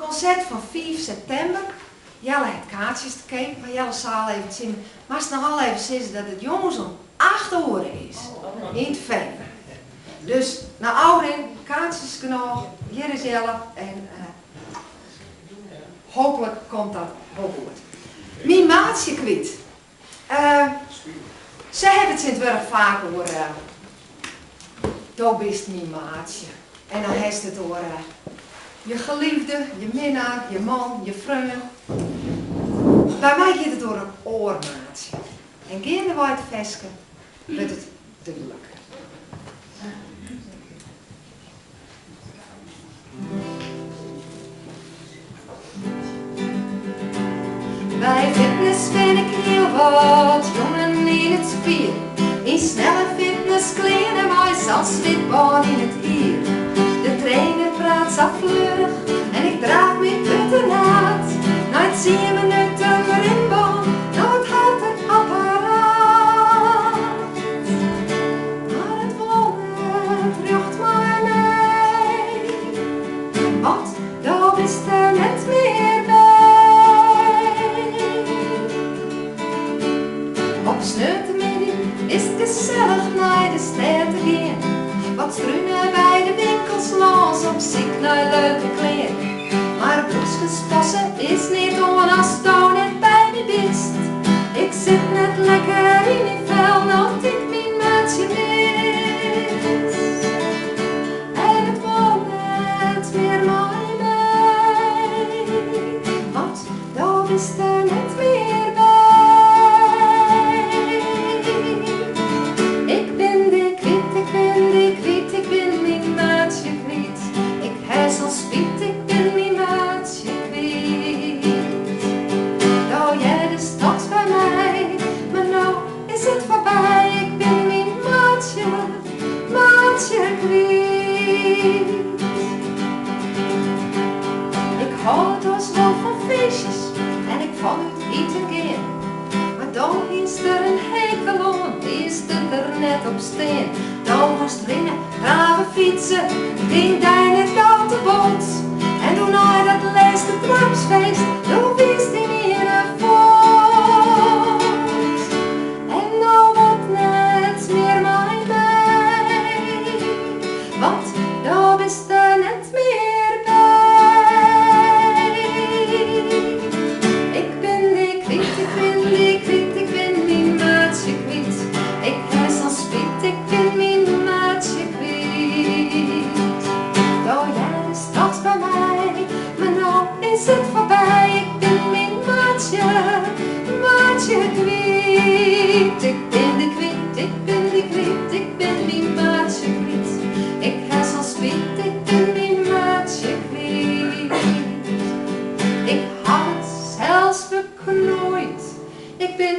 Concert van 5 september. Jelle heeft kaartjes te kijken, maar Jelle zal even zien. Maar ze nog al even zeggen dat het jongens om 8 uur is. In het veen. Dus naar ouderin, kaartjes genoeg. Hier is Jelle. En hopelijk komt dat ook goed. Mijn maatsje kwyt. Ze hebben het sinds werk vaak over. Dat bist mijn maatsje. En dan heeft het over je geliefde, je minnaar, je man, je vriend. Bij mij gaat het door een oormaatje. En gaande wij het vesken, wordt het dudlik. Bij fitness vind ik heel wat jûnen in het spier. In snelle fitnessklean en wij als switbân in het hier. De trainer praat zo fleurich en ik draaf minuten naad. Na 10 minuten rinbân, naar het halter-apparaat. Maar het wurdt, rjocht maar mee. Want daar bist er net meer bij. Op sneontemiddei is het gezellig naar de stad te gaan. Wat struinen bij de winkels los op ziek naar leuke kleren. Maar bloesjes passen is niet on als het net bij me bist. Ik zit net lekker in die vel, want ik mijn maatsje mis. En het wurdt net meer mij mee. Want daar bist er net meer bij. Ik ben die kwyt, ik ben die kwyt, ik ben mijn maatsje kwyt. Ik heb zo'n spyt, ik ben mijn maatsje kwyt. Nou jij de stad bij mij, maar nou is het voorbij. Ik ben mijn maatsje, maatsje kwyt. Ik hou dus wel van feestjes en ik vond het eten gaan. Maar dan is er een hekel aan, die stond er net op steen. Dan moest rennen, draven, fietsen, ging daar net uit de boot. En toen hij dat laatste trapsfeest, toen wist hij meer naar voort. En nou wordt net meer mijn bij, want daar bist er net meer bij. Ik ben die kwyt, ik ben die kwyt, ik ben mijn maatsje kwyt. Ik heb zo'n spyt, ik ben mijn maatsje kwyt. Nou jij de stad bij mij, maar nou is het voorbij. Ik ben mijn maatsje, maatsje kwyt. Ik ben de kwyt, ik ben de kwyt, ik ben mijn maatsje kwyt. Ik heb zo'n spyt, ik ben mijn maatsje kwyt. Ik had het zelfs beknoeid. Ik ben